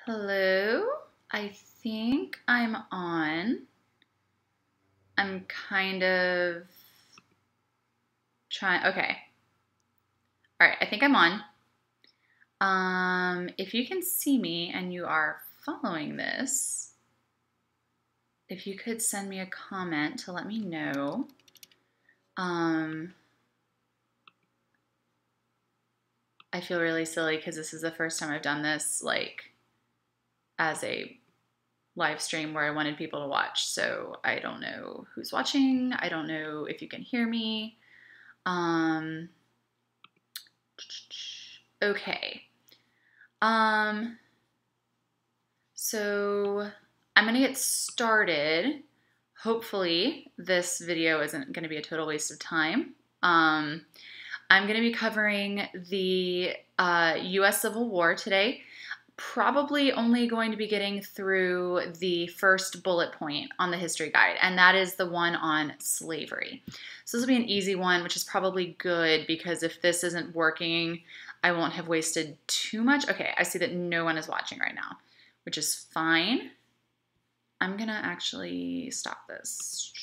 Hello, I think I'm on. I'm kind of trying, okay. All right, I think I'm on. If you can see me and you are following this, if you could send me a comment to let me know. I feel really silly because this is the first time I've done this, like, as a live stream where I wanted people to watch. So I don't know who's watching. I don't know if you can hear me. Okay. So I'm gonna get started. Hopefully this video isn't gonna be a total waste of time. I'm gonna be covering the US Civil War today. Probably only going to be getting through the first bullet point on the history guide, and that is the one on slavery. So this will be an easy one, which is probably good because if this isn't working, I won't have wasted too much. Okay, I see that no one is watching right now, which is fine. I'm gonna actually stop this.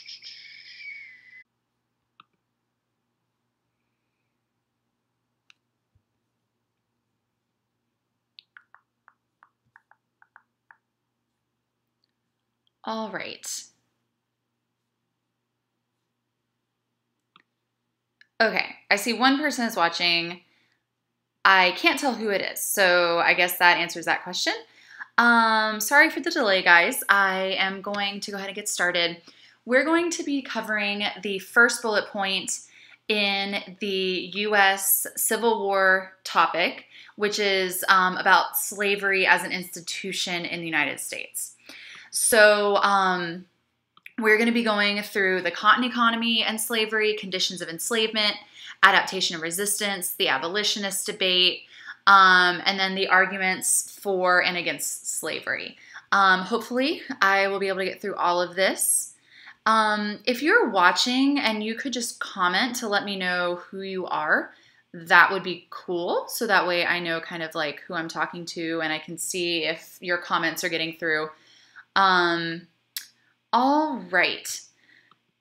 All right. Okay, I see one person is watching. I can't tell who it is, so I guess that answers that question. Sorry for the delay, guys. I am going to go ahead and get started. We're going to be covering the first bullet point in the U.S. Civil War topic, which is about slavery as an institution in the United States. So we're going to be going through the cotton economy and slavery, conditions of enslavement, adaptation and resistance, the abolitionist debate, and then the arguments for and against slavery. Hopefully, I will be able to get through all of this. If you're watching and you could just comment to let me know who you are, that would be cool. So that way I know kind of like who I'm talking to and I can see if your comments are getting through. All right.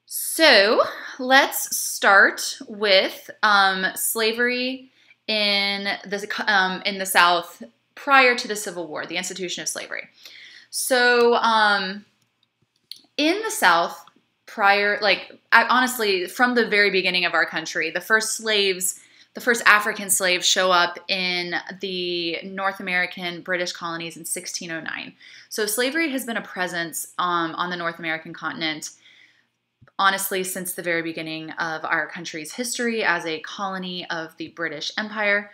So let's start with slavery in the South prior to the Civil War, the institution of slavery. So in the South, honestly, from the very beginning of our country, the first African slaves show up in the North American British colonies in 1609. So slavery has been a presence on the North American continent, honestly, since the very beginning of our country's history as a colony of the British Empire.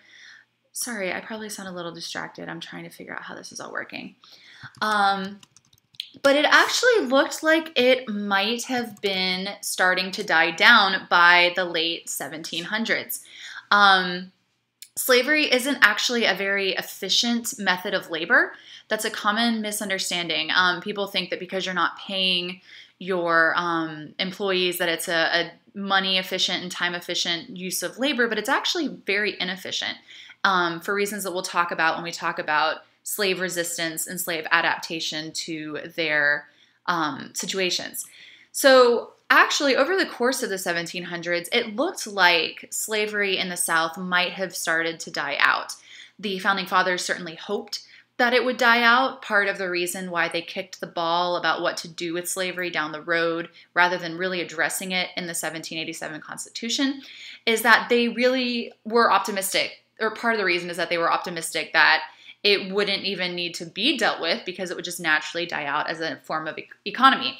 Sorry, I probably sound a little distracted. I'm trying to figure out how this is all working. But it actually looked like it might have been starting to die down by the late 1700s. Slavery isn't actually a very efficient method of labor. That's a common misunderstanding. People think that because you're not paying your employees that it's a money efficient and time efficient use of labor, but it's actually very inefficient for reasons that we'll talk about when we talk about slave resistance and slave adaptation to their situations. So actually, over the course of the 1700s, it looked like slavery in the South might have started to die out. The Founding Fathers certainly hoped that it would die out. Part of the reason why they kicked the ball about what to do with slavery down the road, rather than really addressing it in the 1787 Constitution, is that they really were optimistic, or part of the reason is that they were optimistic that it wouldn't even need to be dealt with because it would just naturally die out as a form of economy.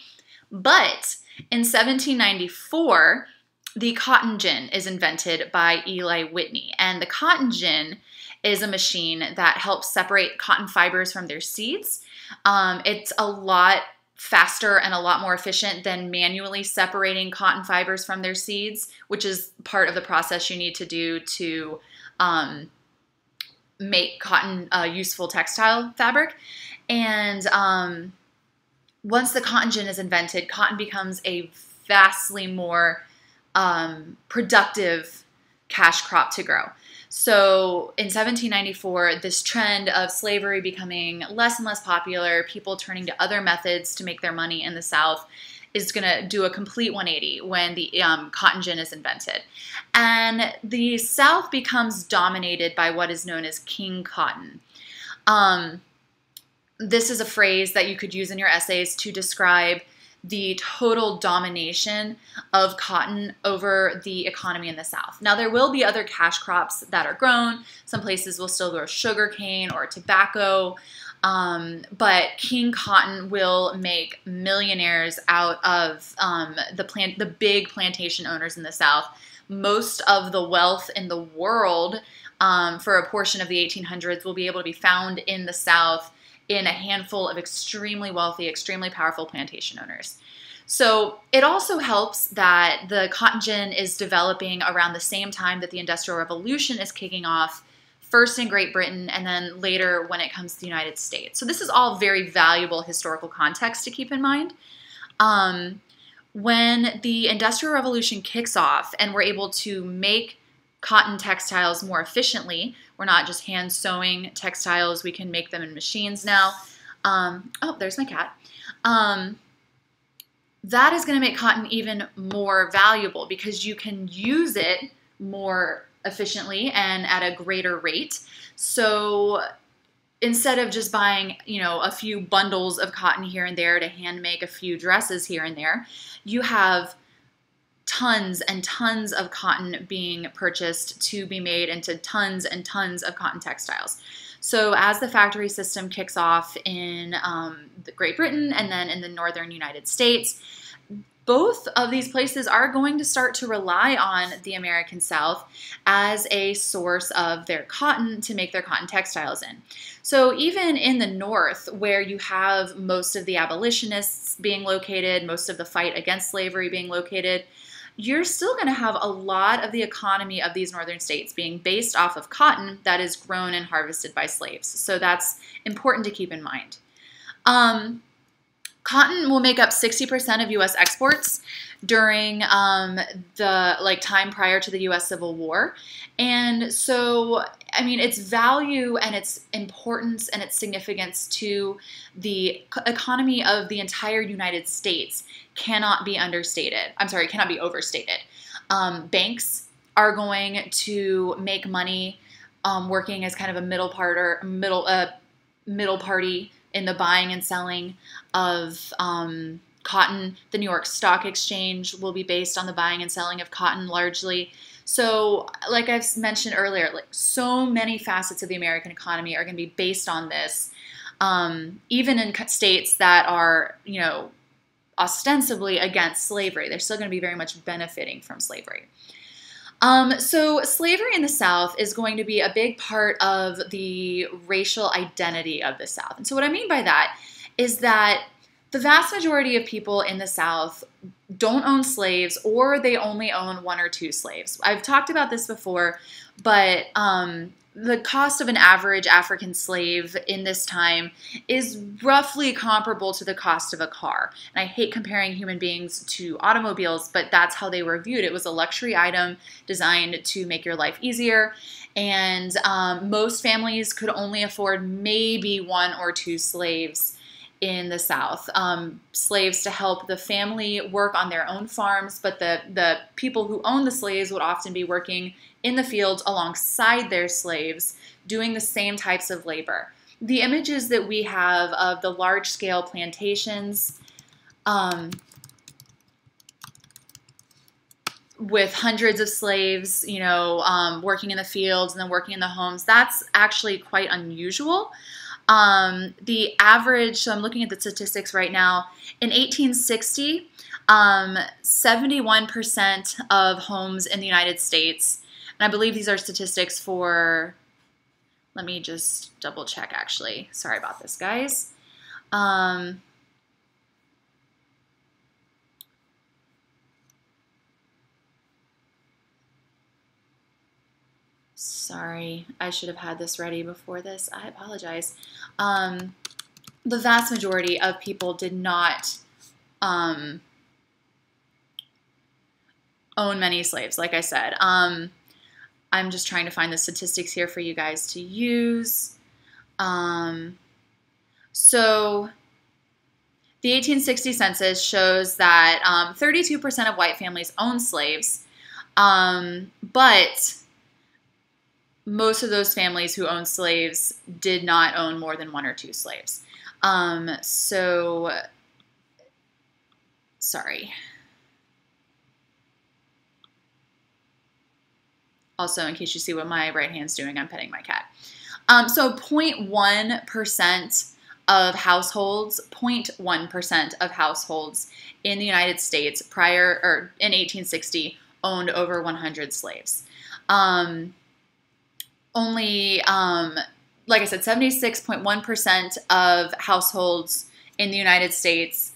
But in 1794, the cotton gin is invented by Eli Whitney. And the cotton gin is a machine that helps separate cotton fibers from their seeds. It's a lot faster and a lot more efficient than manually separating cotton fibers from their seeds, which is part of the process you need to do to make cotton useful textile fabric. And once the cotton gin is invented, cotton becomes a vastly more productive cash crop to grow. So in 1794, this trend of slavery becoming less and less popular, people turning to other methods to make their money in the South, is going to do a complete 180 when the cotton gin is invented. And the South becomes dominated by what is known as King Cotton. This is a phrase that you could use in your essays to describe the total domination of cotton over the economy in the South. Now, there will be other cash crops that are grown. Some places will still grow sugarcane or tobacco, but King Cotton will make millionaires out of the big plantation owners in the South. Most of the wealth in the world for a portion of the 1800s will be able to be found in the South in a handful of extremely wealthy, extremely powerful plantation owners. So it also helps that the cotton gin is developing around the same time that the Industrial Revolution is kicking off, first in Great Britain and then later when it comes to the United States. So this is all very valuable historical context to keep in mind. When the Industrial Revolution kicks off and we're able to make cotton textiles more efficiently, we're not just hand sewing textiles, we can make them in machines now. Oh, there's my cat. That is going to make cotton even more valuable because you can use it more efficiently and at a greater rate. So instead of just buying, a few bundles of cotton here and there to hand make a few dresses here and there, you have tons and tons of cotton being purchased to be made into tons and tons of cotton textiles. So as the factory system kicks off in Great Britain and then in the northern United States, both of these places are going to start to rely on the American South as a source of their cotton to make their cotton textiles in. So even in the North, where you have most of the abolitionists being located, most of the fight against slavery being located, you're still going to have a lot of the economy of these northern states being based off of cotton that is grown and harvested by slaves. So that's important to keep in mind. Cotton will make up 60% of U.S. exports during the time prior to the U.S. Civil War. And so, its value and its importance and its significance to the economy of the entire United States cannot be understated. Cannot be overstated. Banks are going to make money working as kind of a middle party in the buying and selling of cotton. The New York Stock Exchange will be based on the buying and selling of cotton largely. So like I've mentioned earlier, so many facets of the American economy are going to be based on this. Even in states that are, ostensibly against slavery, they're still going to be very much benefiting from slavery. So slavery in the South is going to be a big part of the racial identity of the South. And so what I mean by that is that the vast majority of people in the South don't own slaves, or they only own 1 or 2 slaves. I've talked about this before, but the cost of an average African slave in this time is roughly comparable to the cost of a car. And I hate comparing human beings to automobiles, but that's how they were viewed. It was a luxury item designed to make your life easier. And most families could only afford maybe 1 or 2 slaves in the South. Slaves to help the family work on their own farms, but the people who own the slaves would often be working in the fields alongside their slaves, doing the same types of labor. The images that we have of the large-scale plantations with hundreds of slaves, working in the fields and then working in the homes, that's actually quite unusual. The average, so I'm looking at the statistics right now, in 1860, 71% of homes in the United States, and I believe these are statistics for, let me just double check actually. Sorry about this, guys. Sorry, I should have had this ready before this. I apologize. The vast majority of people did not own many slaves, like I said. I'm just trying to find the statistics here for you guys to use. So the 1860 census shows that 32% of white families own slaves, but most of those families who owned slaves did not own more than 1 or 2 slaves. Sorry. Also, in case you see what my right hand's doing, I'm petting my cat. So 0.1% of households, 0.1% of households in the United States in 1860 owned over 100 slaves. Like I said, 76.1% of households in the United States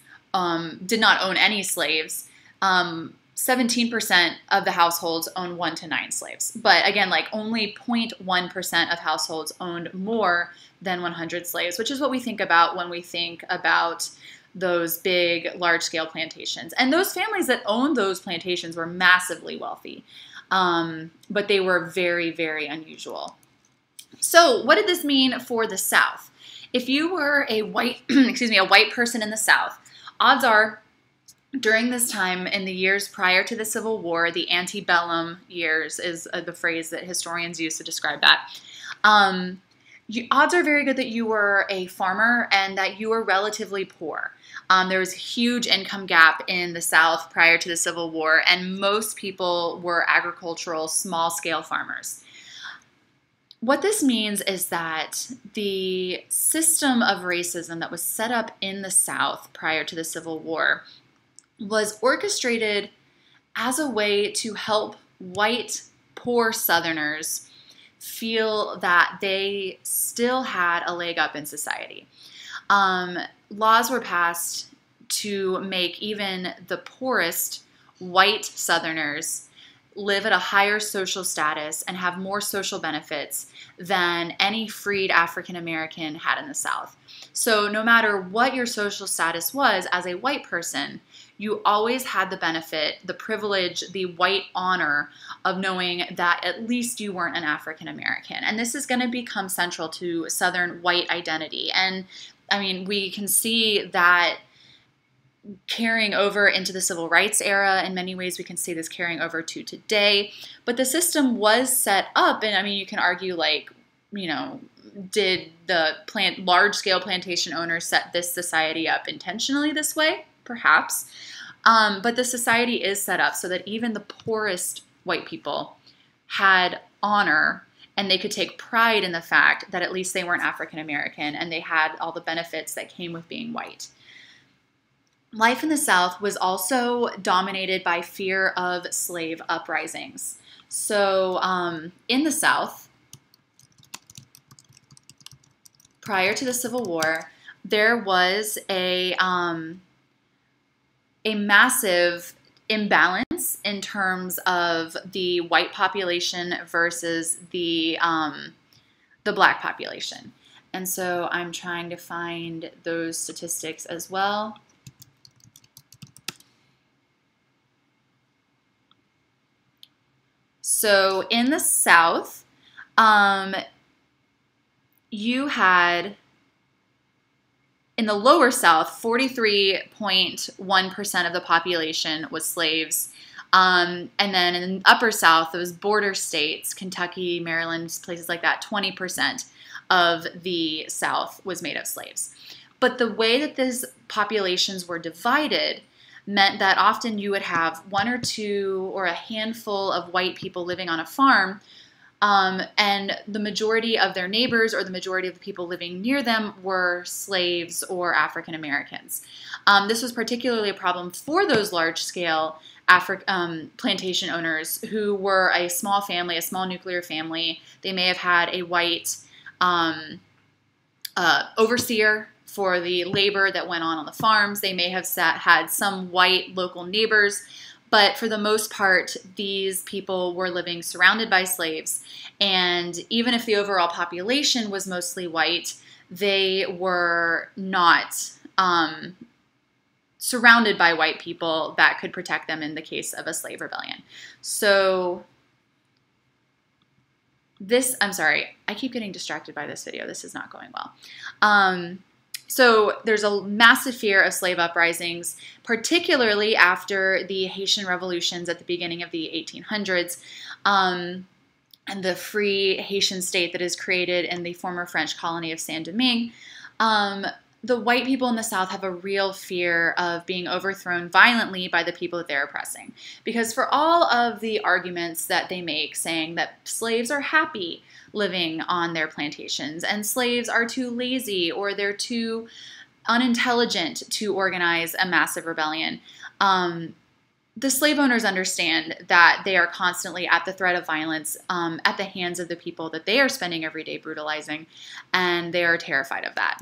did not own any slaves. 17% of the households owned 1 to 9 slaves. But again, like only 0.1% of households owned more than 100 slaves, which is what we think about when we think about those big, large-scale plantations. And those families that owned those plantations were massively wealthy, but they were very, very unusual. So what did this mean for the South? If you were a white, a white person in the South, odds are during this time in the years prior to the Civil War, the antebellum years is the phrase that historians use to describe that. Odds are very good that you were a farmer and that you were relatively poor. There was a huge income gap in the South prior to the Civil War, and most people were agricultural, small-scale farmers. What this means is that the system of racism that was set up in the South prior to the Civil War was orchestrated as a way to help white, poor Southerners feel that they still had a leg up in society. Laws were passed to make even the poorest white Southerners live at a higher social status and have more social benefits than any freed African American had in the South. So no matter what your social status was as a white person, you always had the benefit, the privilege, the white honor of knowing that at least you weren't an African American. And this is going to become central to Southern white identity. And I mean, we can see that carrying over into the civil rights era. In many ways, we can see this carrying over to today. But the system was set up, and I mean, you can argue like, you know, did the large-scale plantation owners set this society up intentionally this way? Perhaps. But the society is set up so that even the poorest white people had honor and they could take pride in the fact that at least they weren't African American and they had all the benefits that came with being white. Life in the South was also dominated by fear of slave uprisings. So in the South, prior to the Civil War, there was a massive imbalance in terms of the white population versus the black population. And so I'm trying to find those statistics as well. So in the South, you had, in the lower South, 43.1% of the population was slaves. And then in the upper South, those border states, Kentucky, Maryland, places like that, 20% of the South was made of slaves. But the way that these populations were divided meant that often you would have 1 or 2 or a handful of white people living on a farm, and the majority of their neighbors or the majority of the people living near them were slaves or African Americans. This was particularly a problem for those large-scale plantation owners who were a small family, a small nuclear family. They may have had a white overseer for the labor that went on the farms. They may have had some white local neighbors, but for the most part, these people were living surrounded by slaves. And even if the overall population was mostly white, they were not surrounded by white people that could protect them in the case of a slave rebellion. So I'm sorry, I keep getting distracted by this video. This is not going well. So there's a massive fear of slave uprisings, particularly after the Haitian revolutions at the beginning of the 1800s, and the free Haitian state that is created in the former French colony of Saint-Domingue. The white people in the South have a real fear of being overthrown violently by the people that they're oppressing. Because for all of the arguments that they make saying that slaves are happy living on their plantations and slaves are too lazy or they're too unintelligent to organize a massive rebellion, the slave owners understand that they are constantly at the threat of violence at the hands of the people that they are spending every day brutalizing, and they are terrified of that.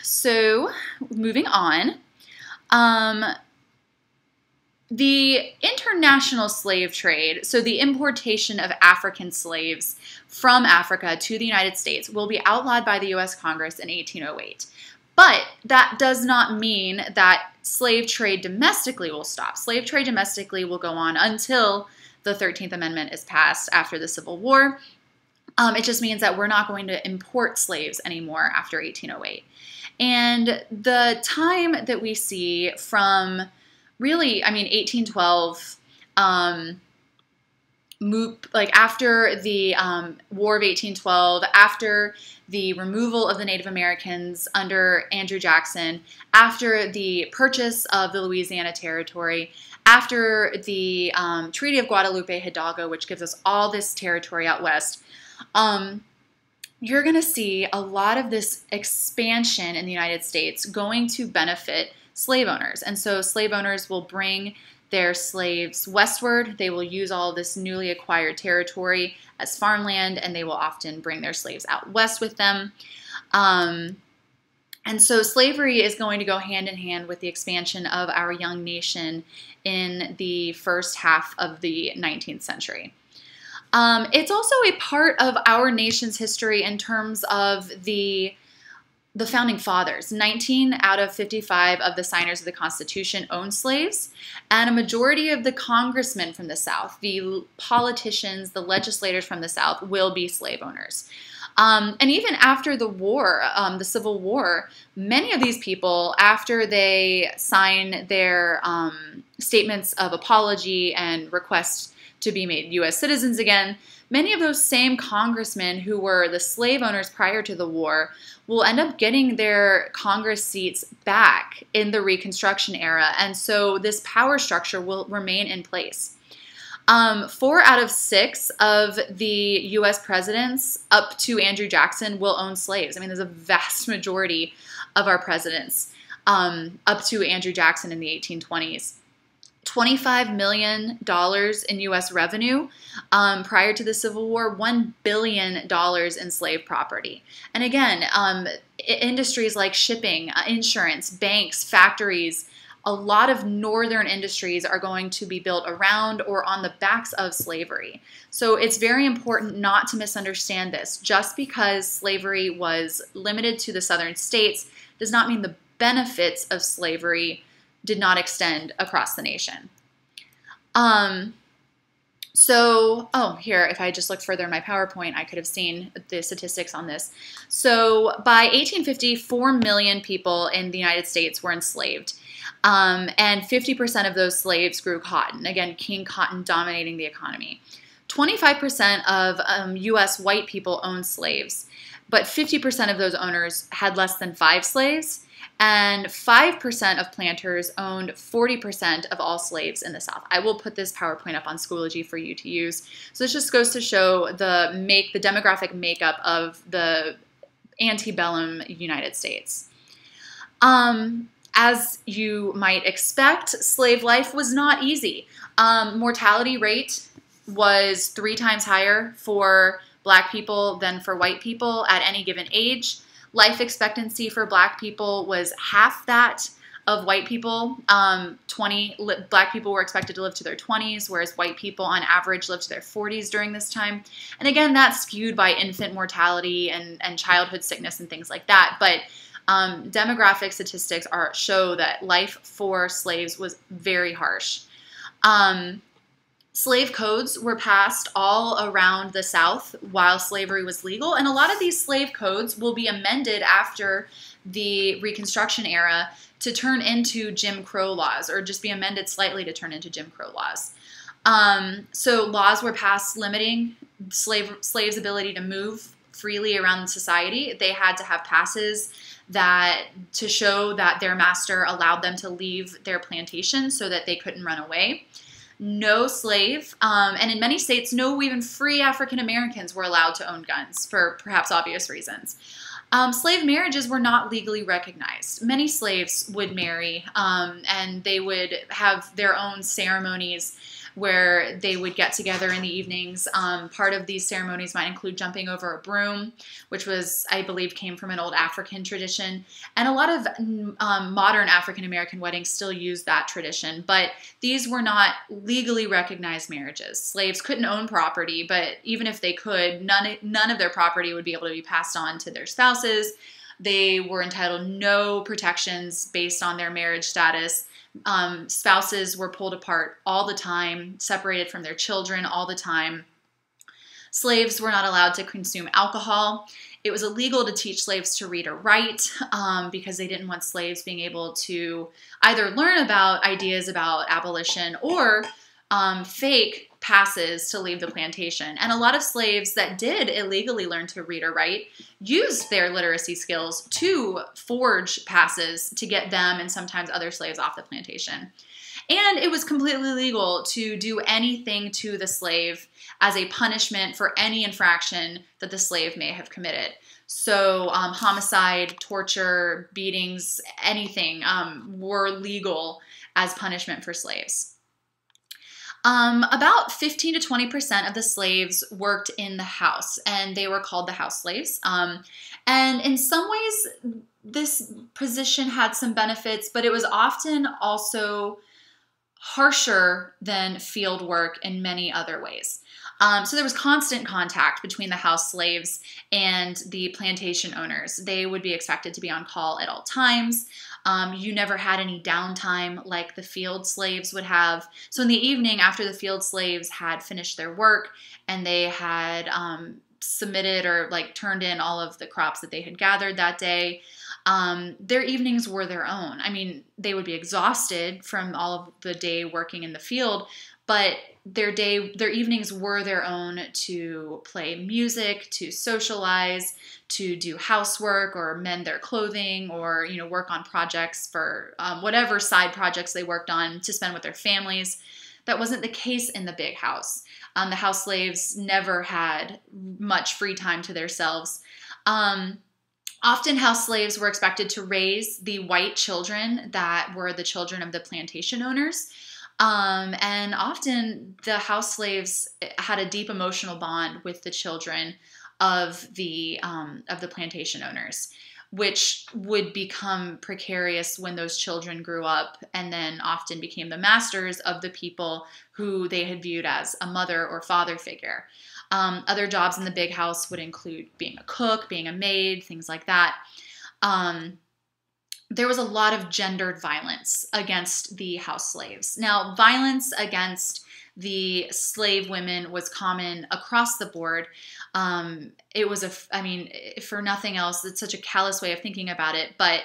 So moving on, the international slave trade, so the importation of African slaves from Africa to the United States, will be outlawed by the U.S. Congress in 1808. But that does not mean that slave trade domestically will stop. Slave trade domestically will go on until the 13th Amendment is passed after the Civil War. It just means that we're not going to import slaves anymore after 1808. And the time that we see from really, 1812, after the War of 1812, after the removal of the Native Americans under Andrew Jackson, after the purchase of the Louisiana Territory, after the Treaty of Guadalupe Hidalgo, which gives us all this territory out west, you're going to see a lot of this expansion in the United States going to benefit slave owners. And so slave owners will bring their slaves westward. They will use all this newly acquired territory as farmland, and they will often bring their slaves out west with them. And so slavery is going to go hand in hand with the expansion of our young nation in the first half of the 19th century. It's also a part of our nation's history in terms of the Founding Fathers. 19 out of 55 of the signers of the Constitution owned slaves, and a majority of the congressmen from the South, the politicians, the legislators from the South, will be slave owners. And even after the war, the Civil War, many of these people, after they sign their statements of apology and request to be made U.S. citizens again, many of those same congressmen who were the slave owners prior to the war will end up getting their Congress seats back in the Reconstruction era. And so this power structure will remain in place. 4 out of 6 of the U.S. presidents up to Andrew Jackson will own slaves. There's a vast majority of our presidents up to Andrew Jackson in the 1820s. $25 million in U.S. revenue prior to the Civil War, $1 billion in slave property. And again, industries like shipping, insurance, banks, factories, a lot of northern industries are going to be built around or on the backs of slavery. So it's very important not to misunderstand this. Just because slavery was limited to the southern states does not mean the benefits of slavery did not extend across the nation. Here, if I just looked further in my PowerPoint, I could have seen the statistics on this. So by 1850, 4 million people in the United States were enslaved. And 50% of those slaves grew cotton. Again, King Cotton dominating the economy. 25% of U.S. white people owned slaves, but 50% of those owners had less than 5 slaves. And 5% of planters owned 40% of all slaves in the South. I will put this PowerPoint up on Schoology for you to use. So this just goes to show the demographic makeup of the antebellum United States. As you might expect, slave life was not easy. Mortality rate was 3 times higher for Black people than for white people at any given age. Life expectancy for Black people was half that of white people. Black people were expected to live to their 20s, whereas white people on average lived to their 40s during this time. And again, that's skewed by infant mortality and childhood sickness and things like that. But demographic statistics show that life for slaves was very harsh. Slave codes were passed all around the South while slavery was legal, and a lot of these slave codes will be amended after the Reconstruction era to turn into Jim Crow laws, or just be amended slightly to turn into Jim Crow laws. So laws were passed limiting slaves' ability to move freely around society. They had to have passes to show that their master allowed them to leave their plantation so that they couldn't run away. No slave, and in many states, no even free African Americans were allowed to own guns for perhaps obvious reasons. Slave marriages were not legally recognized. Many slaves would marry, and they would have their own ceremonies where they would get together in the evenings. Part of these ceremonies might include jumping over a broom, which was, I believe, came from an old African tradition. And a lot of modern African American weddings still use that tradition, but these were not legally recognized marriages. Slaves couldn't own property, but even if they could, none of their property would be able to be passed on to their spouses. They were entitled no protections based on their marriage status. Spouses were pulled apart all the time, separated from their children all the time. Slaves were not allowed to consume alcohol. It was illegal to teach slaves to read or write because they didn't want slaves being able to either learn about ideas about abolition or fake passes to leave the plantation. And a lot of slaves that did illegally learn to read or write used their literacy skills to forge passes to get them and sometimes other slaves off the plantation. And it was completely legal to do anything to the slave as a punishment for any infraction that the slave may have committed. So homicide, torture, beatings, anything were legal as punishment for slaves. About 15 to 20% of the slaves worked in the house, and they were called the house slaves. And in some ways, this position had some benefits, but it was often also harsher than field work in many other ways. So there was constant contact between the house slaves and the plantation owners. They would be expected to be on call at all times. You never had any downtime like the field slaves would have. So in the evening, after the field slaves had finished their work and they had submitted or turned in all of the crops that they had gathered that day, their evenings were their own. I mean, they would be exhausted from all of the day working in the field, but their evenings were their own to play music, to socialize, to do housework or mend their clothing or, work on projects for whatever side projects they worked on to spend with their families. That wasn't the case in the big house. The house slaves never had much free time to themselves. Often house slaves were expected to raise the white children that were the children of the plantation owners. And often the house slaves had a deep emotional bond with the children of the plantation owners, which would become precarious when those children grew up and then often became the masters of the people who they had viewed as a mother or father figure. Other jobs in the big house would include being a cook, being a maid, things like that. There was a lot of gendered violence against the house slaves. Now, violence against the slave women was common across the board. It was for nothing else, it's such a callous way of thinking about it, but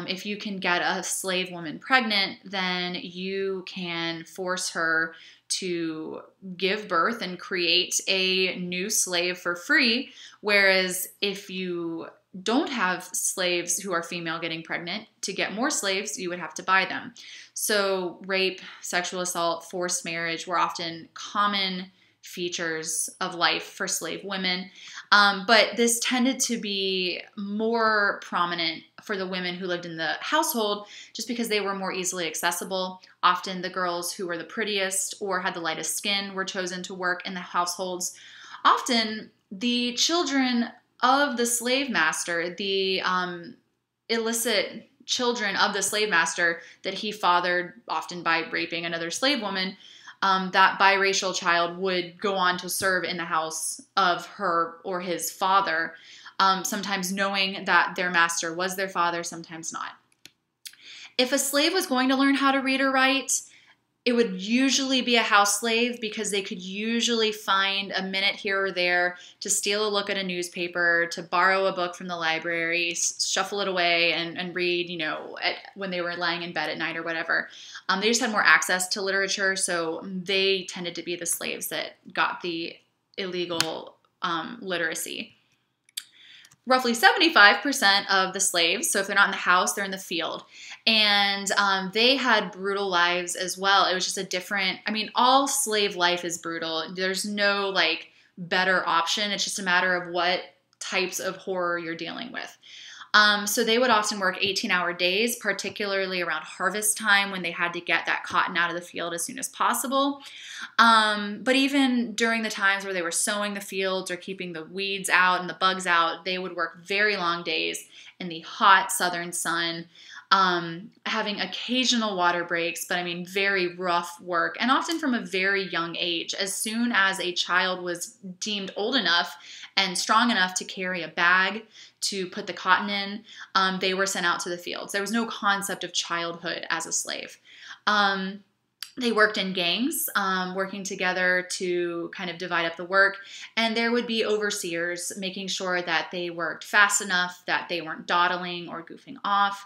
if you can get a slave woman pregnant, then you can force her to give birth and create a new slave for free. Whereas if you don't have slaves who are female getting pregnant, to get more slaves, you would have to buy them. So rape, sexual assault, forced marriage were often common features of life for slave women. But this tended to be more prominent for the women who lived in the household just because they were more easily accessible. Often the girls who were the prettiest or had the lightest skin were chosen to work in the households. Often the children of the slave master, the illicit children of the slave master that he fathered, often by raping another slave woman, that biracial child would go on to serve in the house of her or his father, sometimes knowing that their master was their father, sometimes not. If a slave was going to learn how to read or write, It would usually be a house slave because they could usually find a minute here or there to steal a look at a newspaper, to borrow a book from the library, shuffle it away and read, when they were lying in bed at night or whatever. They just had more access to literature, so they tended to be the slaves that got the illegal literacy. Roughly 75% of the slaves, so if they're not in the house, they're in the field. And they had brutal lives as well. It was just all slave life is brutal. There's no better option. It's just a matter of what types of horror you're dealing with. So they would often work 18-hour days, particularly around harvest time when they had to get that cotton out of the field as soon as possible. But even during the times where they were sowing the fields or keeping the weeds out and the bugs out, they would work very long days in the hot southern sun, having occasional water breaks, but very rough work, and often from a very young age. As soon as a child was deemed old enough and strong enough to carry a bag to put the cotton in, they were sent out to the fields. There was no concept of childhood as a slave. They worked in gangs, working together to kind of divide up the work, and there would be overseers making sure that they worked fast enough, that they weren't dawdling or goofing off.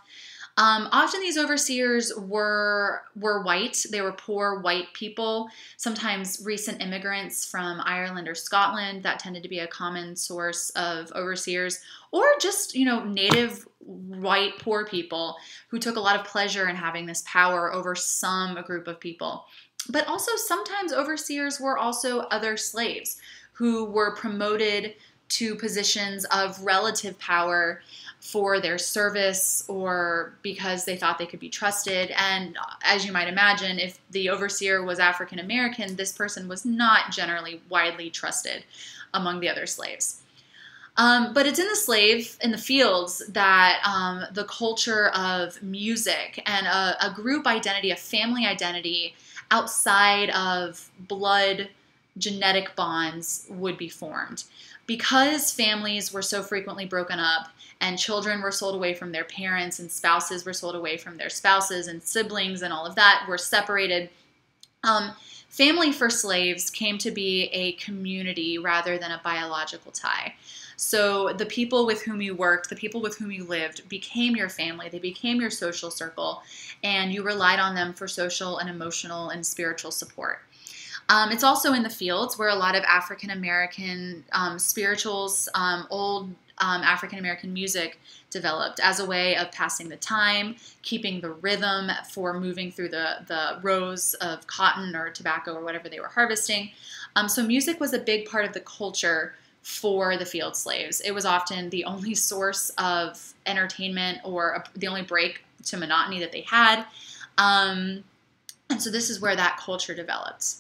Often these overseers were white. They were poor white people, sometimes recent immigrants from Ireland or Scotland. That tended to be a common source of overseers, or just, native white poor people who took a lot of pleasure in having this power over some group of people. But also sometimes overseers were also other slaves who were promoted to positions of relative power for their service or because they thought they could be trusted. And as you might imagine, if the overseer was African American, this person was not generally widely trusted among the other slaves. But it's in the fields that the culture of music and a group identity, a family identity outside of blood genetic bonds would be formed. Because families were so frequently broken up and children were sold away from their parents and spouses were sold away from their spouses and siblings and all of that were separated, family for slaves came to be a community rather than a biological tie. So the people with whom you worked, the people with whom you lived became your family. They became your social circle, and you relied on them for social and emotional and spiritual support. It's also in the fields where a lot of African American spirituals, old African American music developed as a way of passing the time, keeping the rhythm for moving through the rows of cotton or tobacco or whatever they were harvesting. So music was a big part of the culture for the field slaves. It was often the only source of entertainment or the only break to monotony that they had. And so this is where that culture developed.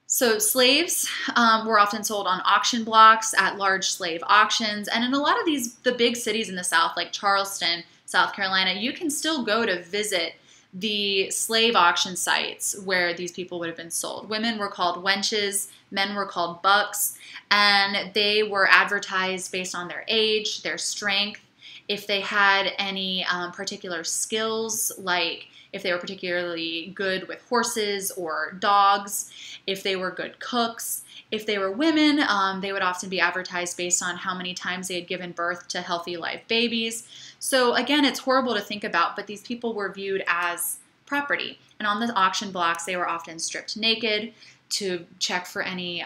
So slaves were often sold on auction blocks at large slave auctions. And in a lot of the big cities in the South, like Charleston, South Carolina, you can still go to visit the slave auction sites where these people would have been sold. Women were called wenches, men were called bucks, and they were advertised based on their age, their strength, if they had any particular skills, like if they were particularly good with horses or dogs, if they were good cooks. If they were women, they would often be advertised based on how many times they had given birth to healthy live babies. So again, it's horrible to think about, but these people were viewed as property. And on the auction blocks, they were often stripped naked to check for any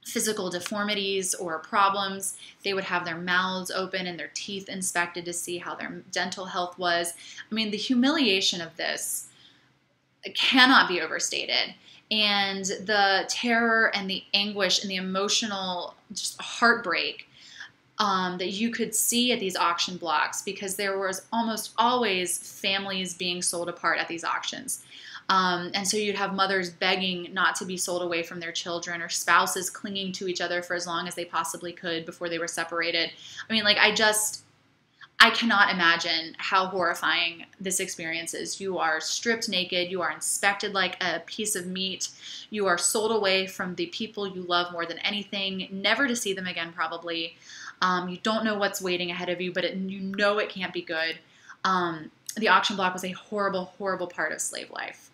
physical deformities or problems. They would have their mouths open and their teeth inspected to see how their dental health was. The humiliation of this cannot be overstated. And the terror and the anguish and the emotional just heartbreak that you could see at these auction blocks, because there was almost always families being sold apart at these auctions. And so you'd have mothers begging not to be sold away from their children, or spouses clinging to each other for as long as they possibly could before they were separated. I cannot imagine how horrifying this experience is. You are stripped naked. You are inspected like a piece of meat. You are sold away from the people you love more than anything, never to see them again probably. You don't know what's waiting ahead of you, but you know it can't be good. the auction block was a horrible, horrible part of slave life.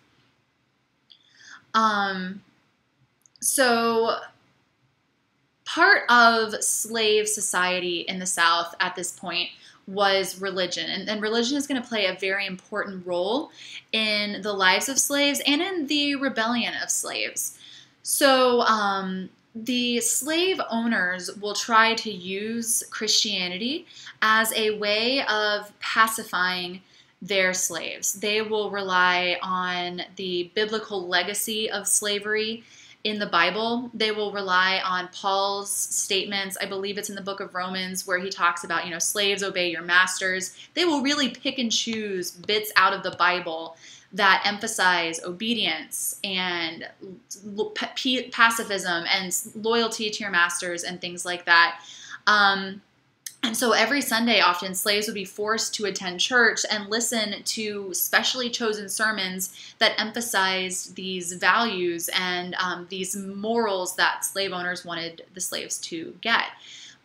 So part of slave society in the South at this point was religion. And religion is going to play a very important role in the lives of slaves and in the rebellion of slaves. So the slave owners will try to use Christianity as a way of pacifying their slaves. They will rely on the biblical legacy of slavery in the Bible. They will rely on Paul's statements. I believe it's in the book of Romans where he talks about, slaves, obey your masters. They will really pick and choose bits out of the Bible that emphasize obedience and pacifism and loyalty to your masters and things like that. And so every Sunday, often slaves would be forced to attend church and listen to specially chosen sermons that emphasized these values and these morals that slave owners wanted the slaves to get.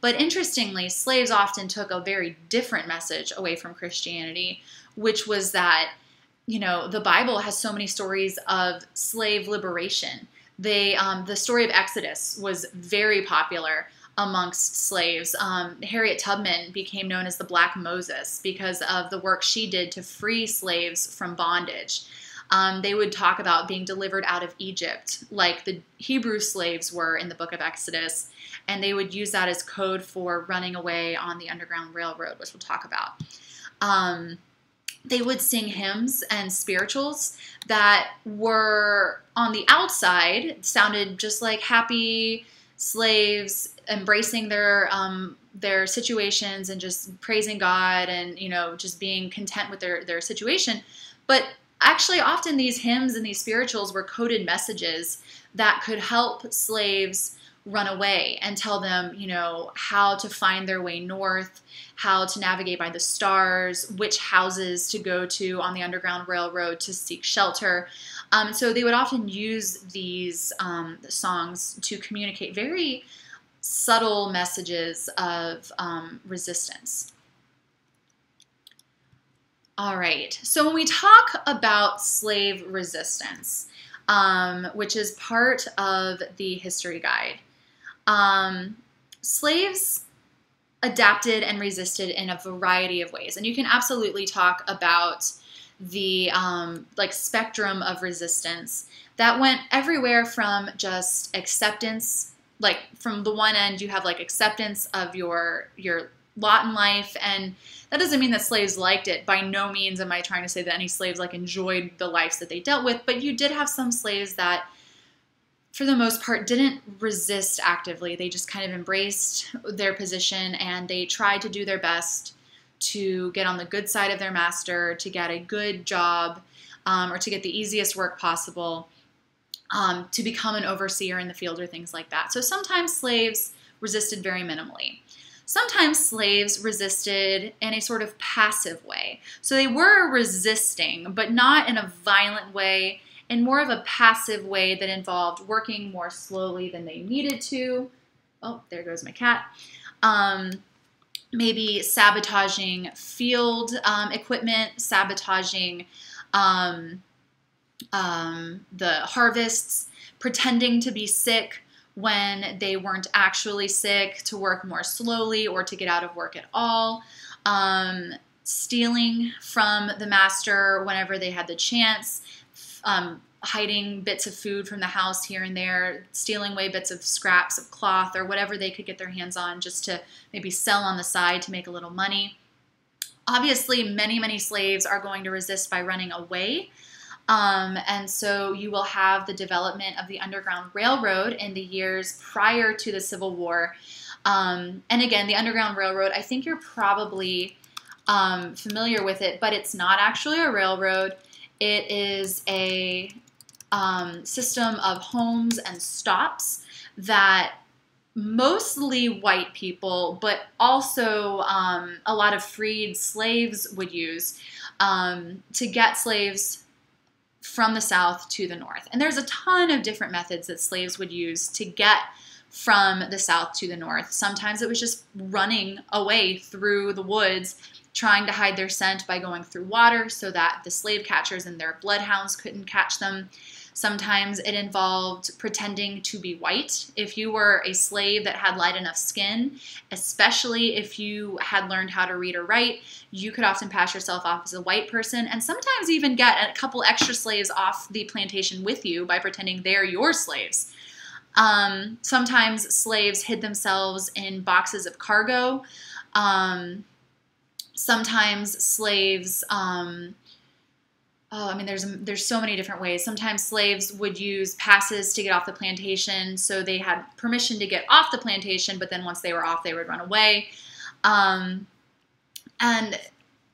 But interestingly, slaves often took a very different message away from Christianity, which was that, the Bible has so many stories of slave liberation. The story of Exodus was very popular amongst slaves. Harriet Tubman became known as the Black Moses because of the work she did to free slaves from bondage. They would talk about being delivered out of Egypt like the Hebrew slaves were in the book of Exodus, and they would use that as code for running away on the Underground Railroad, which we'll talk about. They would sing hymns and spirituals that were on the outside, sounded just like happy slaves embracing their situations and just praising God and, just being content with their situation. But actually, often these hymns and these spirituals were coded messages that could help slaves run away and tell them, how to find their way north, how to navigate by the stars, which houses to go to on the Underground Railroad to seek shelter. So they would often use these songs to communicate very subtle messages of resistance. All right, so when we talk about slave resistance, which is part of the history guide, slaves adapted and resisted in a variety of ways. And you can absolutely talk about the spectrum of resistance that went everywhere from just acceptance. Like from the one end, you have acceptance of your lot in life, and that doesn't mean that slaves liked it. By no means am I trying to say that any slaves enjoyed the lives that they dealt with, but you did have some slaves that, for the most part, didn't resist actively. They just kind of embraced their position and they tried to do their best to get on the good side of their master, to get a good job, or to get the easiest work possible. To become an overseer in the field or things like that. So sometimes slaves resisted very minimally. Sometimes slaves resisted in a sort of passive way. So they were resisting, but not in a violent way, in more of a passive way that involved working more slowly than they needed to. Oh, there goes my cat. Maybe sabotaging field equipment, sabotaging the harvests, pretending to be sick when they weren't actually sick, to work more slowly or to get out of work at all, stealing from the master whenever they had the chance, hiding bits of food from the house here and there, stealing away bits of scraps of cloth or whatever they could get their hands on just to maybe sell on the side to make a little money. Obviously, many, many slaves are going to resist by running away. And so you will have the development of the Underground Railroad in the years prior to the Civil War. And again, the Underground Railroad, I think you're probably familiar with it, but it's not actually a railroad. It is a system of homes and stops that mostly white people, but also a lot of freed slaves would use to get slaves from the South to the North. And there's a ton of different methods that slaves would use to get from the south to the north. Sometimes it was just running away through the woods, trying to hide their scent by going through water so that the slave catchers and their bloodhounds couldn't catch them. Sometimes it involved pretending to be white. If you were a slave that had light enough skin, especially if you had learned how to read or write, you could often pass yourself off as a white person, and sometimes even get a couple extra slaves off the plantation with you by pretending they're your slaves. Sometimes slaves hid themselves in boxes of cargo. Sometimes slaves, there's so many different ways. Sometimes slaves would use passes to get off the plantation, so they had permission to get off the plantation, but then once they were off, they would run away. And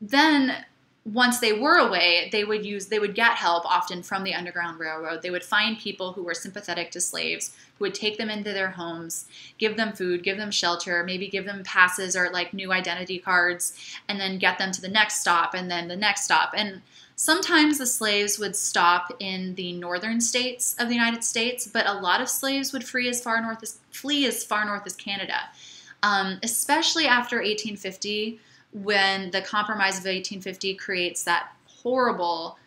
then once they were away, they would get help often from the Underground Railroad. They would find people who were sympathetic to slaves, who would take them into their homes, give them food, give them shelter, maybe give them passes or like new identity cards, and then get them to the next stop and then the next stop. And sometimes the slaves would stop in the northern states of the United States, but a lot of slaves would flee as far north as Canada, especially after 1850, when the Compromise of 1850 creates that horrible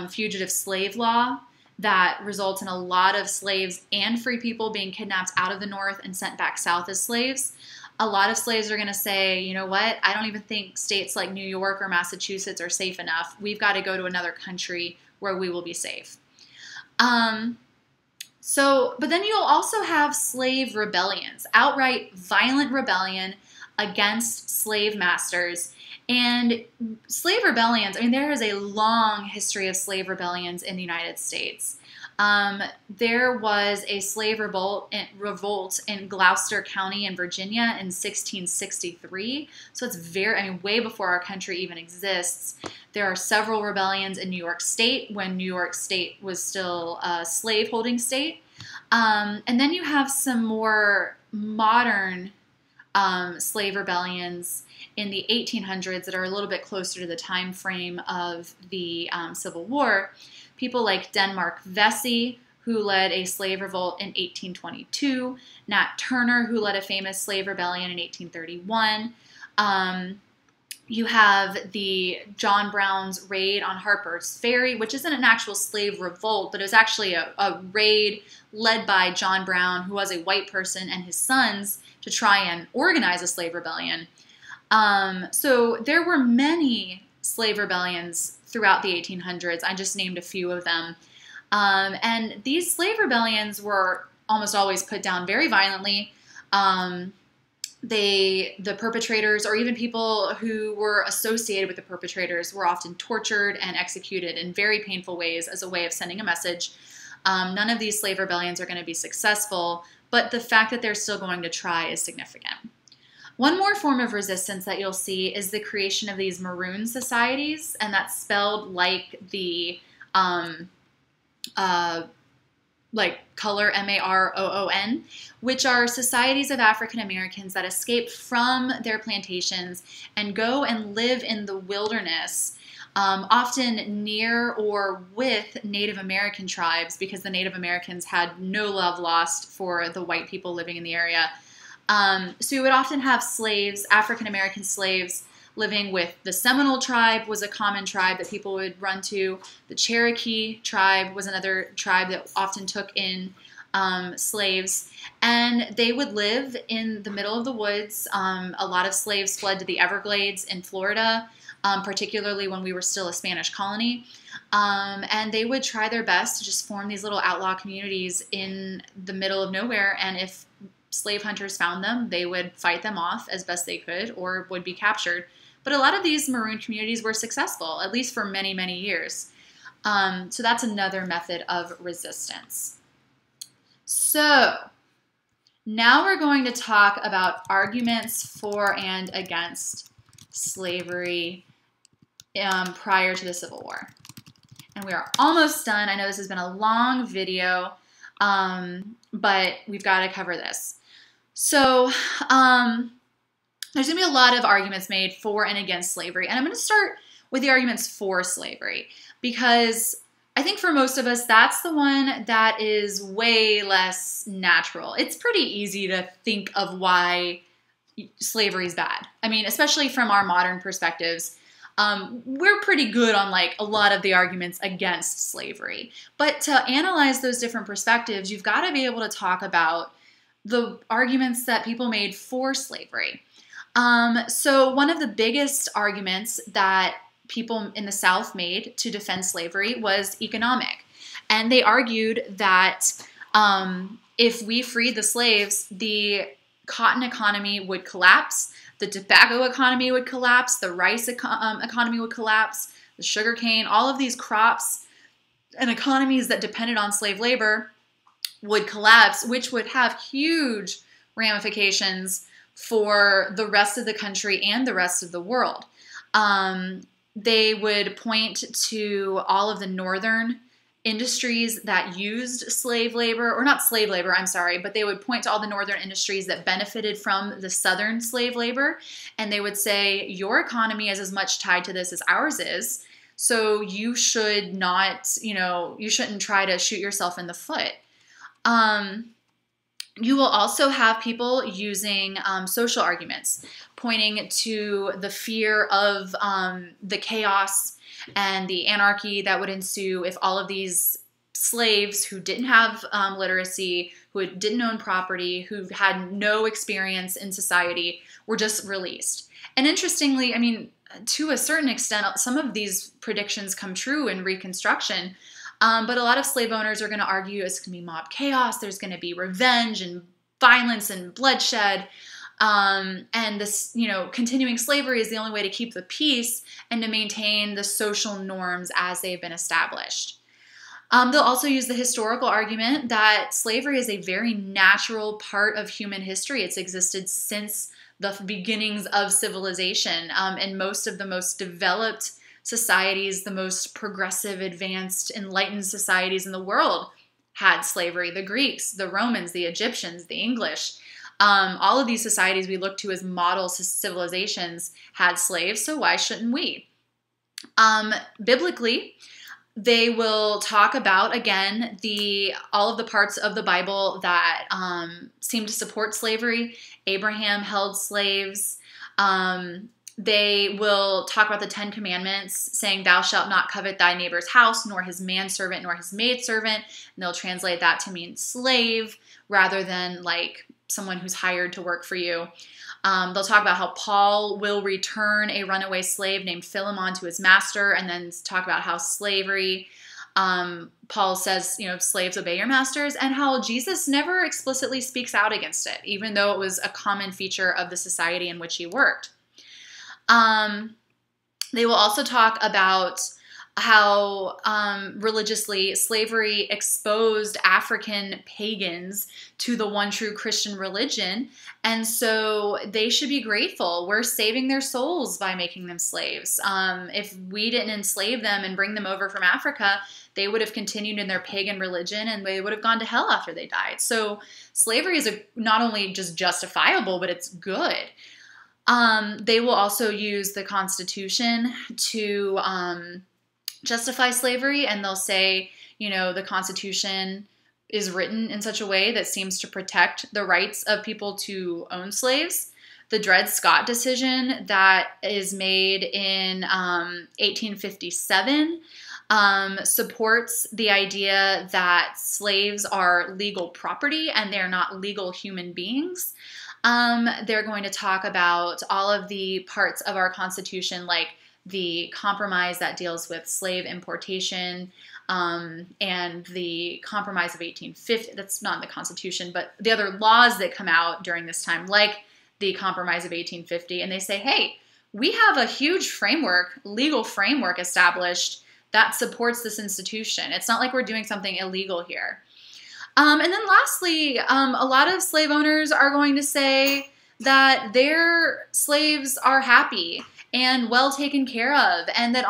fugitive slave law that results in a lot of slaves and free people being kidnapped out of the north and sent back south as slaves. A lot of slaves are going to say, you know what, I don't even think states like New York or Massachusetts are safe enough. We've got to go to another country where we will be safe. But then you'll also have slave rebellions, outright violent rebellion against slave masters. And slave rebellions, there is a long history of slave rebellions in the United States. There was a slave revolt in Gloucester County in Virginia in 1663. So it's way before our country even exists. There are several rebellions in New York State when New York State was still a slave-holding state. And then you have some more modern slave rebellions in the 1800s that are a little bit closer to the time frame of the Civil War. People like Denmark Vesey, who led a slave revolt in 1822, Nat Turner, who led a famous slave rebellion in 1831. You have the John Brown's raid on Harper's Ferry, which isn't an actual slave revolt, but it was actually a raid led by John Brown, who was a white person, and his sons to try and organize a slave rebellion. So there were many slave rebellions throughout the 1800s. I just named a few of them. And these slave rebellions were almost always put down very violently. The perpetrators, or even people who were associated with the perpetrators, were often tortured and executed in very painful ways as a way of sending a message. None of these slave rebellions are going to be successful, but the fact that they're still going to try is significant. One more form of resistance that you'll see is the creation of these maroon societies, and that's spelled like the color MAROON, which are societies of African Americans that escape from their plantations and go and live in the wilderness, often near or with Native American tribes, because the Native Americans had no love lost for the white people living in the area. So you would often have slaves, African American slaves, living with the Seminole tribe was a common tribe that people would run to. The Cherokee tribe was another tribe that often took in slaves, and they would live in the middle of the woods. A lot of slaves fled to the Everglades in Florida, particularly when we were still a Spanish colony, and they would try their best to just form these little outlaw communities in the middle of nowhere, and if slave hunters found them, they would fight them off as best they could or would be captured. But a lot of these maroon communities were successful, at least for many, many years. So that's another method of resistance. So now we're going to talk about arguments for and against slavery prior to the Civil War. And we are almost done. I know this has been a long video, but we've got to cover this. So there's going to be a lot of arguments made for and against slavery. And I'm going to start with the arguments for slavery, because I think for most of us, that's the one that is way less natural. It's pretty easy to think of why slavery is bad. I mean, especially from our modern perspectives, we're pretty good on like a lot of the arguments against slavery. But to analyze those different perspectives, you've got to be able to talk about the arguments that people made for slavery. So one of the biggest arguments that people in the South made to defend slavery was economic. And they argued that if we freed the slaves, the cotton economy would collapse, the tobacco economy would collapse, the rice economy would collapse, the sugarcane, all of these crops and economies that depended on slave labor would collapse, which would have huge ramifications for the rest of the country and the rest of the world. They would point to all of the northern industries that used slave labor, or not slave labor, I'm sorry, but they would point to all the northern industries that benefited from the southern slave labor, and they would say, your economy is as much tied to this as ours is, so you should not, you shouldn't try to shoot yourself in the foot. You will also have people using social arguments, pointing to the fear of the chaos and the anarchy that would ensue if all of these slaves who didn't have literacy, who didn't own property, who had no experience in society, were just released. And interestingly, I mean, to a certain extent, some of these predictions come true in Reconstruction. But a lot of slave owners are going to argue it's going to be mob chaos, there's going to be revenge and violence and bloodshed, and this, continuing slavery is the only way to keep the peace and to maintain the social norms as they've been established. They'll also use the historical argument that slavery is a very natural part of human history. It's existed since the beginnings of civilization, and most of the most developed societies, the most progressive, advanced, enlightened societies in the world had slavery. The Greeks, the Romans, the Egyptians, the English, all of these societies we look to as model civilizations had slaves, so why shouldn't we? Biblically, they will talk about, again, all of the parts of the Bible that seem to support slavery. Abraham held slaves. They will talk about the 10 Commandments, saying, thou shalt not covet thy neighbor's house, nor his manservant, nor his maidservant. And they'll translate that to mean slave rather than like someone who's hired to work for you. They'll talk about how Paul will return a runaway slave named Philemon to his master, and then talk about how slavery, Paul says, slaves obey your masters, and how Jesus never explicitly speaks out against it, even though it was a common feature of the society in which he worked. They will also talk about how religiously slavery exposed African pagans to the one true Christian religion, and so they should be grateful. We're saving their souls by making them slaves. If we didn't enslave them and bring them over from Africa, they would have continued in their pagan religion and they would have gone to hell after they died. So slavery is not only just justifiable, but it's good. They will also use the Constitution to justify slavery, and they'll say, the Constitution is written in such a way that seems to protect the rights of people to own slaves. The Dred Scott decision that is made in 1857 supports the idea that slaves are legal property and they're not legal human beings. They're going to talk about all of the parts of our Constitution, like the compromise that deals with slave importation, and the compromise of 1850, that's not in the Constitution, but the other laws that come out during this time, like the compromise of 1850, and they say, hey, we have a huge framework, legal framework established that supports this institution. It's not like we're doing something illegal here. And then lastly, a lot of slave owners are going to say that their slaves are happy and well taken care of, and that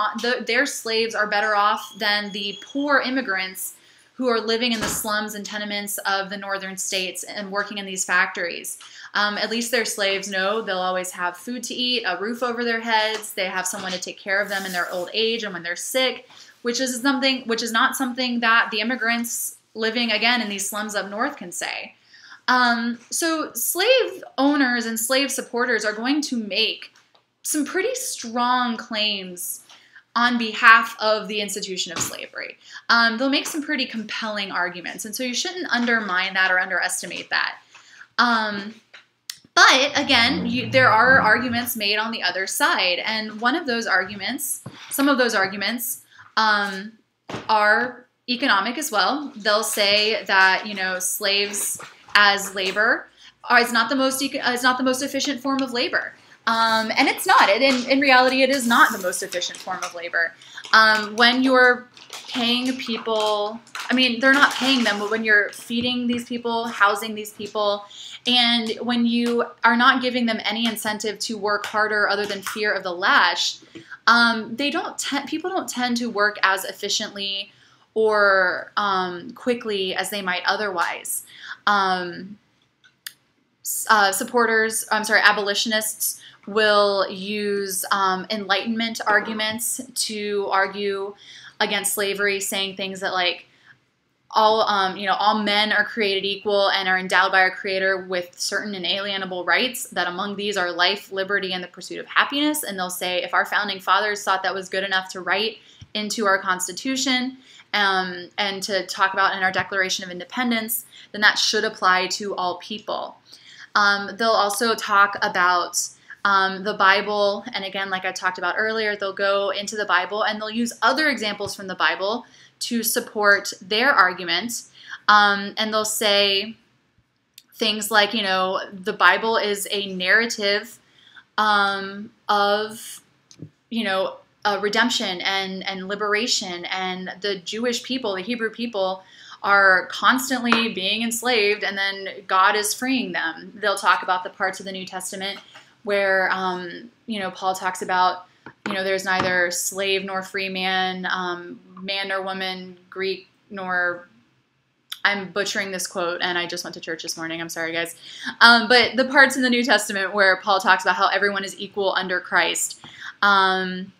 their slaves are better off than the poor immigrants who are living in the slums and tenements of the northern states and working in these factories. At least their slaves know they'll always have food to eat, a roof over their heads, they have someone to take care of them in their old age and when they're sick, which is not something that the immigrants living again in these slums up north can say. So slave owners and slave supporters are going to make some pretty strong claims on behalf of the institution of slavery. They'll make some pretty compelling arguments, and so you shouldn't undermine that or underestimate that. But again, there are arguments made on the other side, and some of those arguments, are economic as well. They'll say that, you know, slaves as labor is not the most efficient form of labor. And it's not. In reality, it is not the most efficient form of labor. When you're paying people, I mean, they're not paying them, but when you're feeding these people, housing these people, and when you are not giving them any incentive to work harder other than fear of the lash, people don't tend to work as efficiently or quickly as they might otherwise. Abolitionists will use Enlightenment arguments to argue against slavery, saying things that like all men are created equal and are endowed by our Creator with certain inalienable rights, that among these are life, liberty, and the pursuit of happiness. And they'll say, if our founding fathers thought that was good enough to write into our Constitution and to talk about in our Declaration of Independence, then that should apply to all people. They'll also talk about the Bible, and again, like I talked about earlier, they'll go into the Bible and they'll use other examples from the Bible to support their argument, and they'll say things like, you know, the Bible is a narrative of, you know, redemption and liberation, and the Jewish people, the Hebrew people, are constantly being enslaved, and then God is freeing them. They'll talk about the parts of the New Testament where, Paul talks about, there's neither slave nor free man, man nor woman, Greek nor, I'm butchering this quote, and I just went to church this morning. I'm sorry, guys. But the parts in the New Testament where Paul talks about how everyone is equal under Christ. And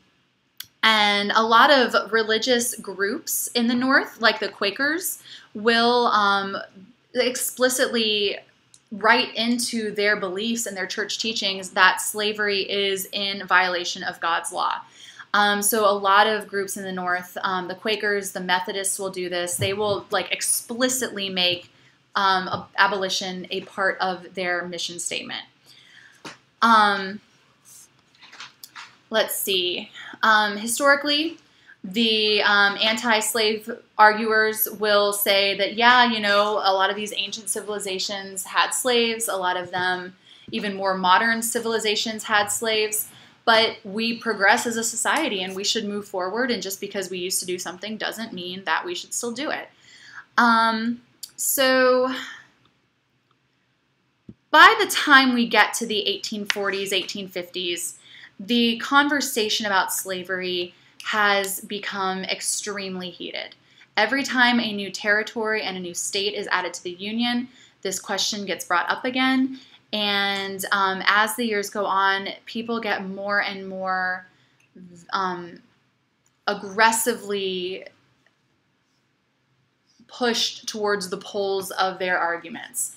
a lot of religious groups in the North, like the Quakers, will explicitly write into their beliefs and their church teachings that slavery is in violation of God's law. So a lot of groups in the North, the Quakers, the Methodists will do this. They will explicitly make abolition a part of their mission statement. Let's see. Historically, the anti-slave arguers will say that, yeah, a lot of these ancient civilizations had slaves. A lot of them, even more modern civilizations, had slaves. But we progress as a society and we should move forward. And just because we used to do something doesn't mean that we should still do it. So by the time we get to the 1840s, 1850s, the conversation about slavery has become extremely heated. Every time a new territory and a new state is added to the Union, this question gets brought up again. And as the years go on, people get more and more aggressively pushed towards the poles of their arguments.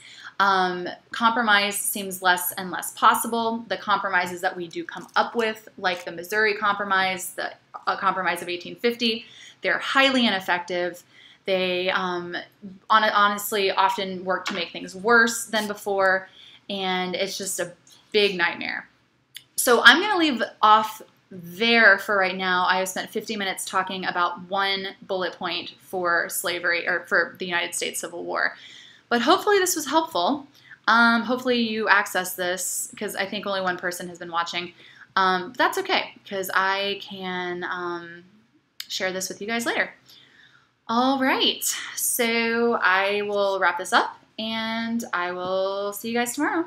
Compromise seems less and less possible. The compromises that we do come up with, like the Missouri Compromise, the Compromise of 1850, they're highly ineffective. They honestly often work to make things worse than before, and it's just a big nightmare. So I'm going to leave off there for right now. I have spent 50 minutes talking about one bullet point for slavery, or for the United States Civil War. But hopefully this was helpful. Hopefully you access this, because I think only one person has been watching. But that's okay, because I can share this with you guys later. All right, so I will wrap this up, and I will see you guys tomorrow.